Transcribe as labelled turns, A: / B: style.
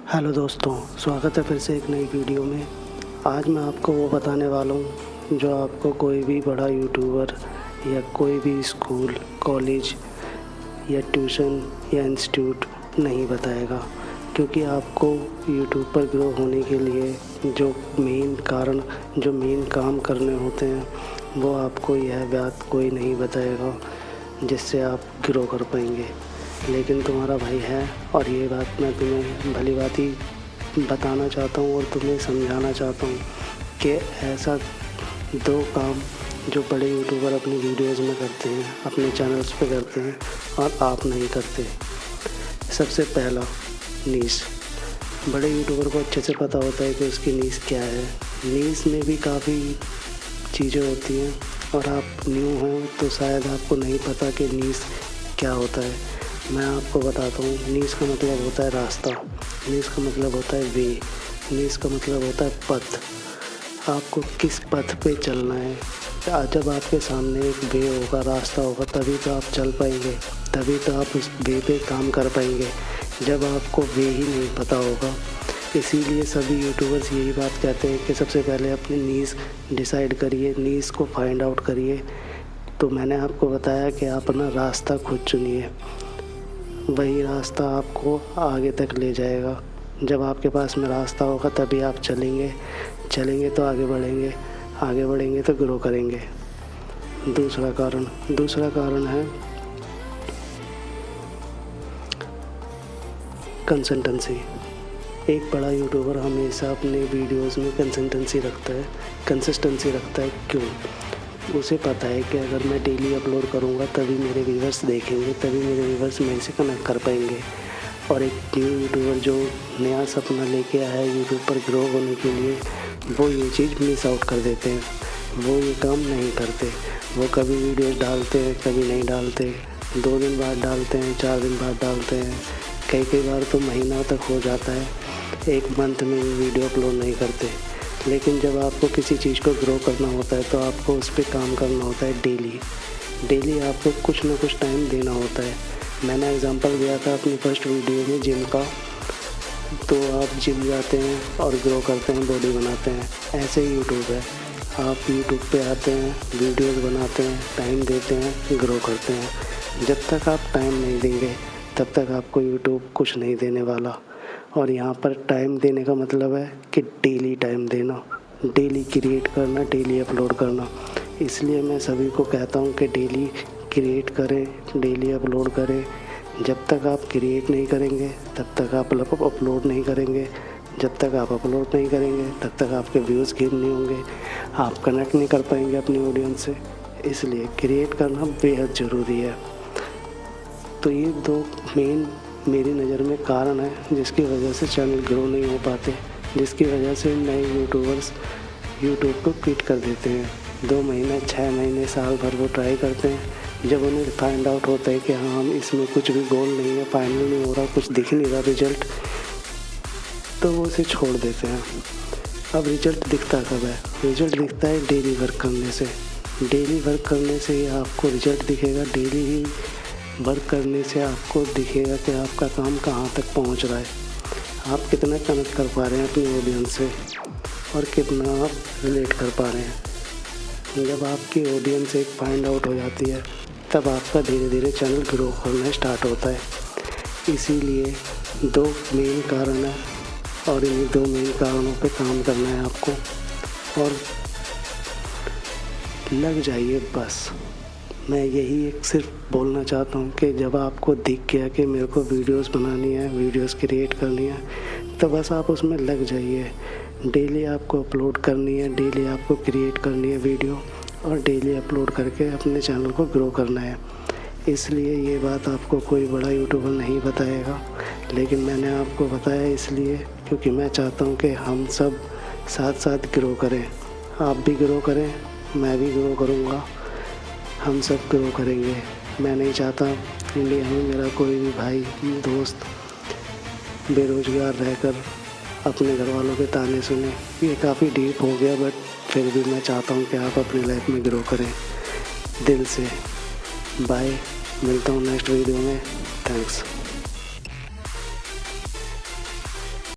A: Hello दोस्तों, स्वागत है फिर से एक नई वीडियो में। आज मैं आपको वो बताने वाला हूँ जो आपको कोई भी बड़ा यूट्यूबर या कोई भी स्कूल, कॉलेज या ट्यूशन या इंस्टीट्यूट नहीं बताएगा। क्योंकि आपको यूट्यूब पर ग्रो होने के लिए जो मेन काम करने होते हैं वो आपको यह बात कोई नहीं बताएगा जिससे आप ग्रो कर पाएंगे। लेकिन तुम्हारा भाई है और ये बात मैं तुम्हें भली बात ही बताना चाहता हूँ और तुम्हें समझाना चाहता हूँ कि ऐसा दो काम जो बड़े यूट्यूबर अपनी वीडियोज़ में करते हैं, अपने चैनल्स पे करते हैं और आप नहीं करते। सबसे पहला, नीश। बड़े यूट्यूबर को अच्छे से पता होता है कि उसकी नीश क्या है। नीश में भी काफ़ी चीज़ें होती हैं और आप न्यू हो तो शायद आपको नहीं पता कि नीश क्या होता है। मैं आपको बताता हूँ। नीश का मतलब होता है रास्ता, नीश का मतलब होता है वे, नीश का मतलब होता है पथ। आपको किस पथ पे चलना है। जब आपके सामने एक वे होगा, रास्ता होगा, तभी तो आप चल पाएंगे, तभी तो आप उस वे पे काम कर पाएंगे। जब आपको वे ही नहीं पता होगा, इसीलिए सभी यूट्यूबर्स यही बात कहते हैं कि सबसे पहले अपनी नीश डिसाइड करिए, नीश को फाइंड आउट करिए। तो मैंने आपको बताया कि आप अपना रास्ता खुद चुनिए, वही रास्ता आपको आगे तक ले जाएगा। जब आपके पास में रास्ता होगा तभी आप चलेंगे तो आगे बढ़ेंगे तो ग्रो करेंगे। दूसरा कारण है कंसिस्टेंसी। एक बड़ा यूट्यूबर हमेशा अपने वीडियोस में कंसिस्टेंसी रखता है। क्यों? उसे पता है कि अगर मैं डेली अपलोड करूँगा तभी मेरे व्यूवर्स देखेंगे, तभी मेरे व्यूवर्स मेरे से कनेक्ट कर पाएंगे। और एक न्यू यूट्यूबर जो नया सपना लेके आया है यूट्यूब पर ग्रो होने के लिए, वो ये चीज़ मिस आउट कर देते हैं, वो ये काम नहीं करते। वो कभी वीडियोस डालते हैं, कभी नहीं डालते, 2 दिन बाद डालते हैं, 4 दिन बाद डालते हैं, कई बार तो महीना तक हो जाता है, 1 मंथ में भी वीडियो अपलोड नहीं करते। लेकिन जब आपको किसी चीज़ को ग्रो करना होता है तो आपको उस पर काम करना होता है डेली आपको कुछ ना कुछ टाइम देना होता है। मैंने एग्जांपल दिया था अपनी फर्स्ट वीडियो में जिम का। तो आप जिम जाते हैं और ग्रो करते हैं, बॉडी बनाते हैं। ऐसे ही यूट्यूब है, आप यूट्यूब पे आते हैं, वीडियोज़ बनाते हैं, टाइम देते हैं, ग्रो करते हैं। जब तक आप टाइम नहीं देंगे तब तक आपको यूट्यूब कुछ नहीं देने वाला। और यहाँ पर टाइम देने का मतलब है कि डेली टाइम देना, डेली क्रिएट करना, डेली अपलोड करना। इसलिए मैं सभी को कहता हूँ कि डेली क्रिएट करें, डेली अपलोड करें। जब तक आप क्रिएट नहीं करेंगे तब तक आप अपलोड नहीं करेंगे, जब तक आप अपलोड नहीं करेंगे तब तक आपके व्यूज़ गेन नहीं होंगे, आप कनेक्ट नहीं कर पाएंगे अपनी ऑडियंस से। इसलिए क्रिएट करना बेहद ज़रूरी है। तो ये 2 मेन मेरी नज़र में कारण है जिसकी वजह से चैनल ग्रो नहीं हो पाते, जिसकी वजह से नए यूट्यूबर्स यूट्यूब को क्विट कर देते हैं। 2 महीने, 6 महीने, साल भर वो ट्राई करते हैं। जब उन्हें फाइंड आउट होता है कि हाँ, हम इसमें कुछ भी गोल नहीं है, फाइनल नहीं हो रहा, कुछ दिख नहीं रहा रिजल्ट, तो वो उसे छोड़ देते हैं। अब रिजल्ट दिखता कब है? रिजल्ट दिखता है डेली वर्क करने से। डेली वर्क करने से ही आपको रिजल्ट दिखेगा। डेली ही वर्क करने से आपको दिखेगा कि आपका काम कहाँ तक पहुँच रहा है, आप कितना कनेक्ट कर पा रहे हैं अपनी ऑडियंस से और कितना आप रिलेट कर पा रहे हैं। जब आपकी ऑडियंस एक फाइंड आउट हो जाती है तब आपका धीरे धीरे चैनल ग्रो होना स्टार्ट होता है। इसीलिए 2 मेन कारण है और इन्हीं 2 मेन कारणों पे काम करना है आपको और लग जाइए बस। मैं यही एक सिर्फ बोलना चाहता हूँ कि जब आपको दिख गया कि मेरे को वीडियोस बनानी है, वीडियोस क्रिएट करनी है, तो बस आप उसमें लग जाइए। डेली आपको अपलोड करनी है, डेली आपको क्रिएट करनी है वीडियो और डेली अपलोड करके अपने चैनल को ग्रो करना है। इसलिए ये बात आपको कोई बड़ा यूट्यूबर नहीं बताएगा, लेकिन मैंने आपको बताया इसलिए क्योंकि मैं चाहता हूँ कि हम सब साथ साथ ग्रो करें। आप भी ग्रो करें, मैं भी ग्रो करूँगा, हम सब ग्रो करेंगे। मैं नहीं चाहता इंडिया में मेरा कोई भी भाई, दोस्त बेरोज़गार रहकर अपने घर वालों के ताने सुने। ये काफ़ी डीप हो गया, बट फिर भी मैं चाहता हूँ कि आप अपनी लाइफ में ग्रो करें दिल से। बाय, मिलता हूँ नेक्स्ट वीडियो में। थैंक्स।